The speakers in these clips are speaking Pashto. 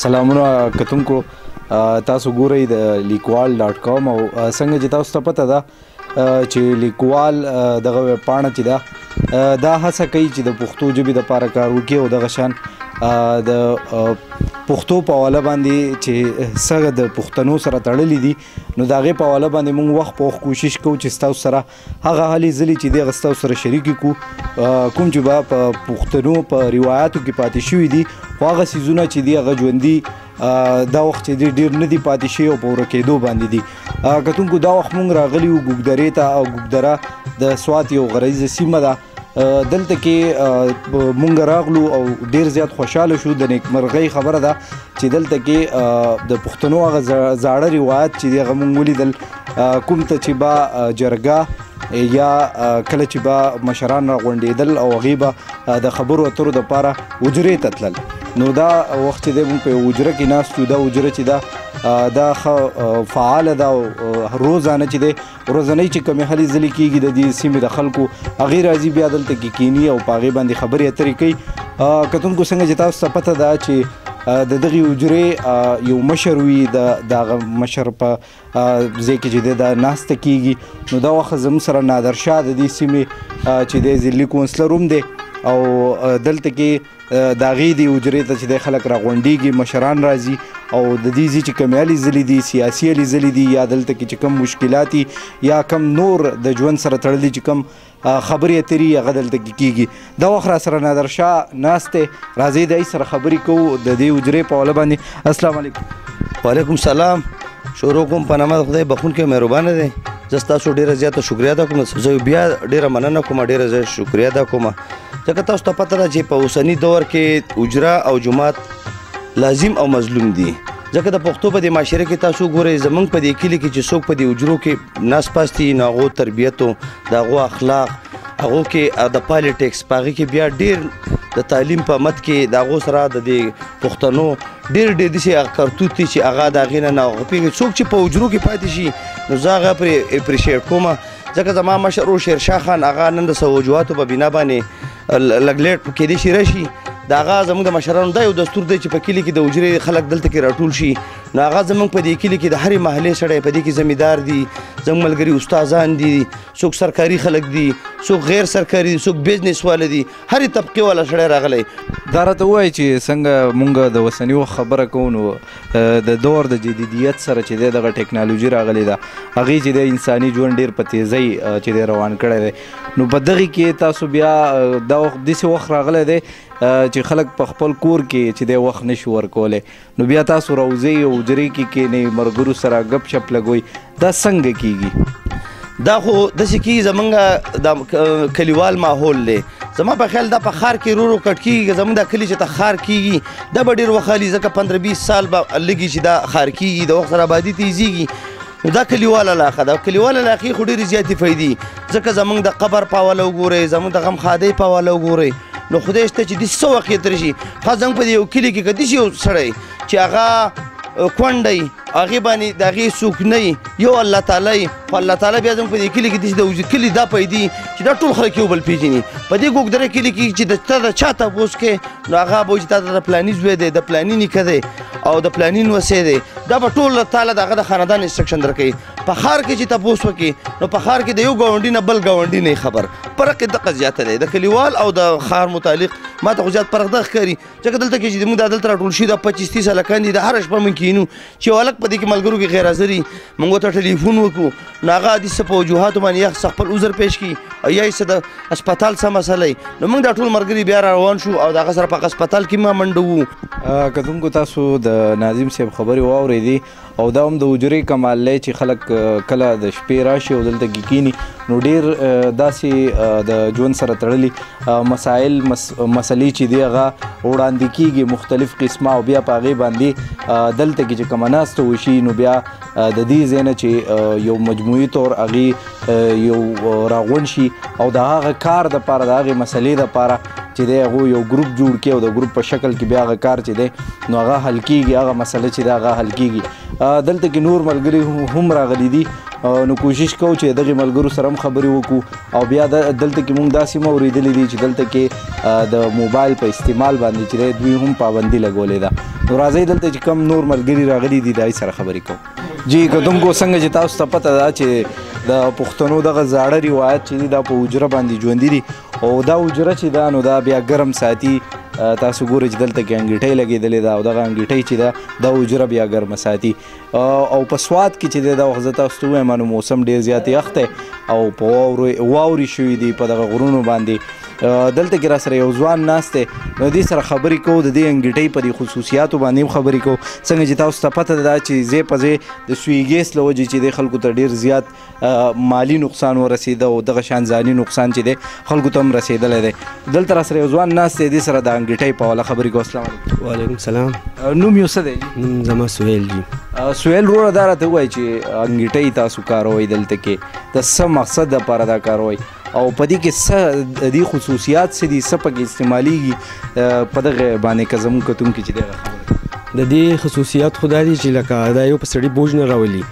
سلامونه کتونکو تاسو ګورئ د لیکوال .com او څنګه چې تاسو ته پته ده چې لیکوال دغه ویبپاڼه چې ده دا هڅه کوي چې د پښتو ژبې دپاره کار وکړي او دغه شان د پښتو په حواله باندې چې څه د پښتنو سره تړلي دي نو د هغې په حواله باندې موږ وخت په وخت کوشش کوو چې ستاسو سره هغه هلې ځلې چې دی هغه ستاسو سره شریکې کړو کوم چې به په پښتنو په روایاتو کې پاتې شوي دي خو هغه څیزونه چې دي هغه ژوندي دا وخت چې دی ډېر نه دي پاتې شوي او په ورکېدو باندې دي کتونکو دا وخت موږ راغلي وو ګوګدرې ته او ګوګدره د سوات یو غرضیزه سیمه ده دلته کې مونږ راغلو او ډیر زیات خوشحاله شو د نیکمرغۍ خبره ده چې دلته کې د پښتنو هغه زاړه روایت چې دی هغه مونږ ولیدل کوم ته چې به جرګه یا کله چې به مشران راغونډېدل او هغې به د خبرو اترو دپاره حجرې ته تلل نو دا وخت چې دی مونږ په حجره کې ناست یو دا حجره چې ده دا ښه فعاله ده او روزانه چې دی ورځنۍ چې کومې هلې ځلې کېږي د دې سیمې د خلکو هغې راځي بیا دلته کې کیني او په هغې باندې خبرې اترې کوي کتونکو څنګه چې تاسو ته پته ده چې د دغې حجرې یو مشر وي د هغه مشر په ځای کې چې دی دا ناسته کېږي نو دا وخت زموږ سره نادرشاه د دې سیمې چې دی ضلعي کونسلر هم دی او دلته کې د هغې دې حجرې ته چې دی خلک راغونډېږي مشران راځي او د دې ځای چې کومې هلې ځلې دي سیاسي هلې ځلې دي یا دلته کې چې کوم مشکلات یا کم نور د ژوند سره تړلي چې کوم خبرې اترې هغه دلته کې کېږي دا وخت را سره نادرشاه ناست دی راځئ د هغې سره خبرې کوو د دې حجرې په حواله باندې السلام علیکم وعلیکم سلام شروع کوم په نامه د خدای بخونکی مهربانه دی زه ستاسو ډېره زیاته شکریا ادا کوم زه بیا ډېره مننه کوم ډېره زیاته شکریا ادا کوم ځکه تاسو ته پته ده چې په اوسني دور کې حجره او جومات لازم او مظلوم دي ځکه د پښتو په دې معاشره کې تاسو ګورئ زموږ په دې کلي کې چې څوک په دې حجرو کې ناست پاست دي نو هغو تربیت د هغو اخلاق هغو کې د پالیټکس په هغې کې بیا ډېر د تعلیم په مد کې د هغو سره د دې پښتنو ډېر داسې کرتوت دي چې هغه د هغې نه ناغوپېږي څوک چې په حجرو کې پاتې شي نو زه هغه پرې اپریشیټ کوم ځکه زما مشر و شیرشاه خان هغه نن د وجوهاتو په بنا باندې لږ لیټ کېدای شي راشي د هغه زموږ د مشرانو دا یو دستور دی چې په کلي کې د حجرې خلک دلته کې راټول شي نو هغه زموږ په دې کلي کې د هرې محلې سړی په دې کې زمیندار دي زموږ ملګري استادان دي څوک سرکاري خلک دي څوک غیر سرکاري دي څوک بزنس والا دي هرې طبقې والا سړی راغلی دا راته ووایي چې څنګه مونږ د اوسني وخت خبره کوو نو د دور د جدیدیت سره چې دی دغه ټیکنالوژي راغلې ده هغې چې دی انساني ژوند ډېر په تیزۍ چې دی روان کړی دی نو په دغې کې تاسو بیا دا داسې وخت راغلی دی چې خلک په خپل کور کې چې دی وخت نشي ورکولی نو بیا تاسو راوځئ او حجرې کې کښېنئ ملګرو سره ګپ شپ لګوئ دا څنګه کېږي دا خو داسې کېږي زمونږ د کلیوال ماحول دی زما په خیال دا په ښار کې رو کټ کېږي زموږ دا کلي چې ته ښار کېږي دا به ډېر وخت حالي ځکه 15-20 سال به لږي چې دا ښار کېږي د وخت سره آبادي تیزېږي نو دا کلیوال علاقه ده کلیوال علاقې خو ډېرې زیاتې فایدې ځکه زموږ د قبر په حواله وګورئ زموږ د غمخادۍ په حواله وګورئ نو خدای شته چې داسې څه وخت یې تېر شي خاص زموږ په دې یو کلي کې که داسې یو سړی چې هغه کونډی هغې باندې د هغې څوک نه وي یو الله تعالی خو الله تعالی بیا زموږ په دې کلي کې داسې د کلي دا پیدي چې دا ټول خلک یو بل پېژني په دې ګوګدره کلي کې چې ته د چا تپوس کې نو هغه به وایي چې تا ته د پلاني زوی دی د پلاني نیکه دی او د پلاني نوسی دی دا به ټول تاله د هغه د خاندان انسټرکشن درکوي په ښار کې چې تپوس وکړي نو په ښار کې د یو ګاونډي نه بل ګاونډي نه خبر فرق یې دقه زیاته دی د کلیوال او د ښار متعلق ما ته خو زیات فرق دغه ښکاري ځکه دلته کې چې موږ دا دلته راټول شي دا 25-30 هلکان دي د هره شپه موږ کښېنو چې یو هلک په دې کې ملګرو کې غیر حاضر وي موږ ورته ټلیفون وکړو نو هغه داسې په وجوهاتو باندې یا څه خپل عذر پیش کړي او یا یې څه د هسپتال څه مسله وي نو موږ دا ټول ملګري بیا را روان شو او د هغه سره په هسپتال کې ما منډه وو کتونکو تاسو د ناظم صاحب خبرې واورېدې او دا هم د حجرې کمال دی چې خلک کله د شپې راشي او دلته کې کښېني نو ډېر داسې د ژوند سره تړلي مسایل مسلې چې دی هغه وړاندې کېږي مختلف قسمه او بیا په هغې باندې دلته کې چې کومه ناسته وشي نو بیا د دې ځای نه چې یو مجموعي طور هغې یو راغونډ شي او د هغه کار دپاره د هغې مسلې دپاره چې دی هغو یو ګروپ جوړ کړي او د ګروپ په شکل کې بیا هغه کار چې دی نو هغه حل کېږي هغه مسله چې دی هغه حل کېږي دلته کې نور ملګري هم راغلي دي نو کوشش کوو چې دغې ملګرو سره هم خبرې وکړو او بیا دلته کې موږ داسې هم اورېدلي دي چې دلته کې د موبایل په استعمال باندې چې دی دوی هم پابندي لګولې ده نو راځئ دلته چې کم نور ملګري راغلي دي د هغوی سره خبرې کوو جی کتونکو څنګه چې تاسو ته پته ده چې د پښتنو دغه زاړه روایت چې دی دا په حجره باندې ژوندي دي او دا حجره چې ده نو دا بیا ګرم ساتي تاسو ګورئ چې دلته کې انګیټۍ لګېدلې ده او دغه انګیټۍ چې ده دا حجره بیا ګرمه ساتي او په سوات کې چې دی دا وخت زه تاسو ته ووایم نو موسم ډېر زیات یخ دی او په واورې شوي دي په دغه غرونو باندې دلته کې را سره یو ځوان ناست دی نو دې سره خبرې کوو د دې انګیټۍ په دې خصوصیاتو باندې هم خبرې کوو څنګه چې تاسو ته پته ده چې ځای په ځای د سوي ګیس له وجې چې دی خلکو ته ډېر زیات مالي نقصان ورسېده او دغه شان ځاني نقصان چې دی خلکو ته هم رسېدلی دی دلته را سره یو ځوان ناست دی دې سره د انګیټۍ په حواله خبرې کوو السلام علیکم وعلیکم السلام نوم یو څه دی نوم زما سهیل جي سهیل وروره دا راته ووایي چې انګیټۍ تاسو کاروئ دلته کې د څه مقصد دپاره دا کاروئ او په دې کې څه د دې خصوصیات څه دي څه پکې استعمالیږي په دغه باندې که زموږ کتونکي چې دغه خبره د دې خصوصیات خو دا دي چې لکه دا یو په سړي بوج نه راولي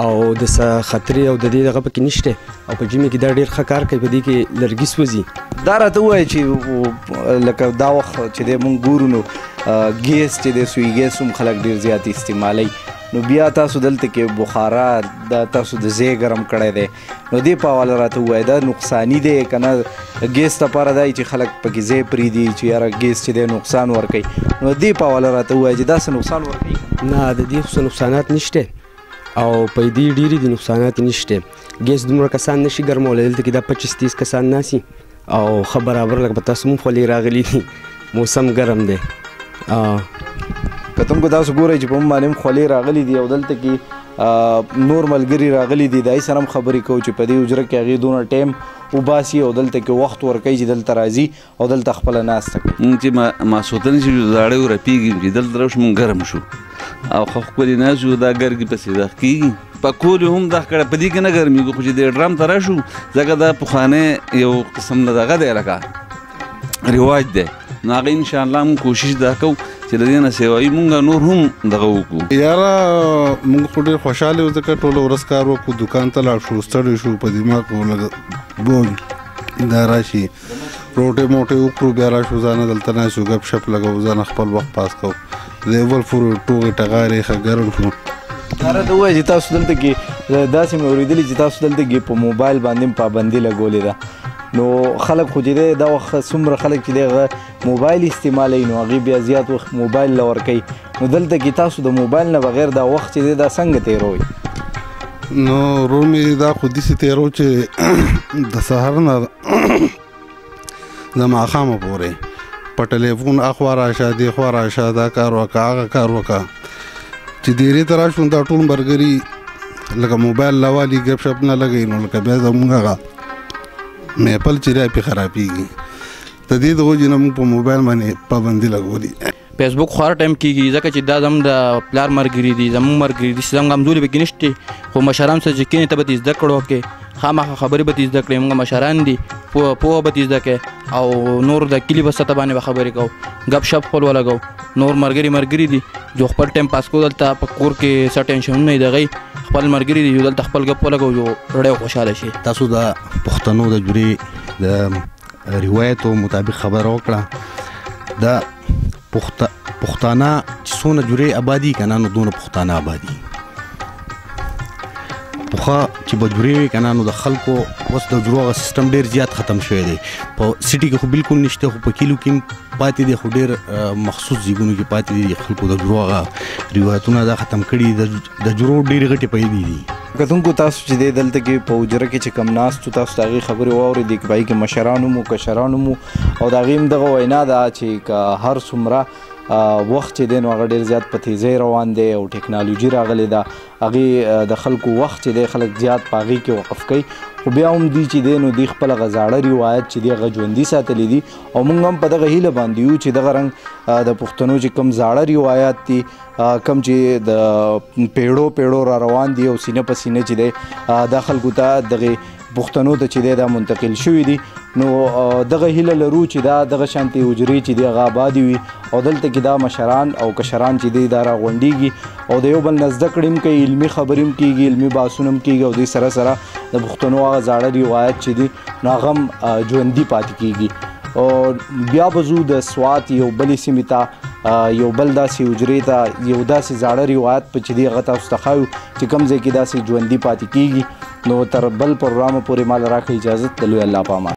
او د څه خطرې او د دې دغه پکې نشته او په ژمي کې دا ډېر ښه کار کوي په دې کې لرګي سوځي دا راته ووایي چې لکه دا وخت چې دی مونږ ګورو نو ګیس چې دی سوي ګیس هم خلک ډېر زیات استعمالوي نو بیا تاسو دلته کې بخارا دا تاسو د ځای ګرم کړی دی نو دې په حواله راته ووایي دا نقصاني دی که نه ګیس دپاره دا چې خلک پکې ځای پرېږدي چې یاره ګیس چې دی نقصان ورکوي نو دې په حواله راته ووایي چې دا څه نقصان ورکوي نه د دې خو نقصانات نشته او پیدې ډېرې دي نقصانات نشته ګیس دومره کسان نشي ګرمولی دلته کې دا 25-30 کسان ناسي او ښه برابر لکه په تاسو هم خولې راغلي دي موسم ګرم دی کتونکو تاسو ګورئ چې په موږ باندې هم خولې راغلي دي او دلته کې نور ملګري راغلي دي د هغوی سره هم خبرې کوو چې په دې حجره کې هغې دونه ټایم وباسي او دلته کې وخت ورکوي چې دلته راځي او دلته خپله ناسته کوي مونږ چې ماسوتن شو زاړه ورپېږي چې دلته راشو مونږ ګرم شو او ښه ښکلې ناست شو دا ګرګې پسې دغ کېږي پکول هم دغ کړی په دې کې نه ګرمېږو خو چې دې ډرم ته راشو ځکه دا پخوانی یو قسم نه دغه دی لکه رواج دی نو هغه انشاءالله مونږ کوشش دا کوو چې د دې نه سیوایي مونږ نور هم دغه وکړو یاره مونږ خو ډېر خوشحاله یو ځکه ټوله ورځ کار وکړو دکان ته لاړ شو ستړي شو په دماغ کې لږ بوج دا راشي روټې موټې وکړو بیا راشو ځانه دلته ناستو ګپ شپ لګوو ځانه خپل وخت پاس کوو د اول فورو ټوغې ټغارې ښه ګرم شو دا راته ووایه چې تاسو دلته کې داسې مې اورېدلي چې تاسو دلته کې په موبایل باندې هم پابندي لګولې ده نو خلک خو چې دی دا وخت څومره خلک چې دی هغه موبایل استعمالوي نو هغوی بیا زیات وخت موبایل له ورکوي نو دلته کې تاسو د موبایل نه بغیر دا وخت چې دی دا څنګه تېروئ نو ورور مې دا خو داسې تېرو چې د سهار نه د ماښامه پورې په ټلیفون اخوا راشه دې خوا راشه دا کار وکړه هغه کار وکړه چې ډېرې ته راشو دا ټول ملګري لکه موبایل لوالي ګپ شپ نه لګوي نو لکه بیا زموږ هغه میپل چې دی پې خرابېږي د دې د وجې نه موږ په موبایل باندې پابندي لګولي فیسبوک خو هر ټایم کېږي ځکه چې دا زموږ د پلار ملګري دي زموږ ملګري دي زموږ همزولي پکې نشته خو مشران سره چې کېنې ته به دې زده کړو کې خامخا خبرې به دې زده کړې موږ مشران دي پوهه به دې زده کړې او نور د کلي په سطح باندې به خبرې کوو ګپ شپ خپل ولګو نور ملګري دي جو خپل ټایم پاس کوو دلته په کور کې څه ټینشنونه یې د هغوی خپل ملګري دي جو دلته خپل ګپ ولګو جو ډېر خوشحاله شي تاسو د پښتنو د جوړې د روایتو مطابق خبره وکړه د پښتانه چې څونه جوړې آبادي که نه نو دونه پښتانه آبادي پخوا چې به جوړې وي که نه نو د خلکو اوس د جوړو هغه سیسټم ډېر زیات ختم شوی دی په سټي کې خو بالکل نشته خو په کلیو کې پاتې دی خو ډېر مخصوص ځایونو کې پاتې دي خلکو د جوړو هغه روایتونه دا ختم کړي د جوړو ډېرې غټې پیدې دي کتونکو تاسو چې دی دلته کې په حجره کې چې کم ناستو تاسو د هغې خبرې واورېدې که په هغې کې مشران هم کشران هم او د هغې هم دغه وینا ده چې که هر څومره وخت چې دی نو هغه ډېر زیات په تیزۍ روان دی او ټیکنالوژي راغلې ده هغې د خلکو وخت چې دی خلک زیات په هغې کې وقف کوي خو بیا هم دوی چې دی نو دوی خپل هغه زاړه روایت چې دی هغه ژوندي ساتلی دي او موږ هم په دغه هیله باندې یو چې دغه رنګ د پښتنو چې کوم زاړه روایات دي کم چې د پیړو را روان دي او سینه په سینه چې دی دا خلکو ته دغې پښتنو ته چې دی دا منتقل شوي دي. نو دغه هیله لرو چې دا دغه شانتي حجرې چې دی هغه آبادې وي او دلته کې دا مشران او کشران چې دی دا راغونډېږي او د یو بل نه زده کړې هم کوي، علمي خبرې هم کېږي، علمي بحثونه هم کېږي او دوی سره سره د پښتنو هغه زاړه روایت چې دي نو هغه هم ژوندي پاتې کېږي. او بیا به ځو د سوات یو بلې سیمې ته، یو بل داسې حجرې ته، یو داسې زاړه روایت په چې دی هغه تاسو ته ښایو چې کوم ځای کې داسې ژوندي پاتې کېږي. نو تر بل پروګرامه پورې مال راکړئ اجازت. د لوی الله په امان.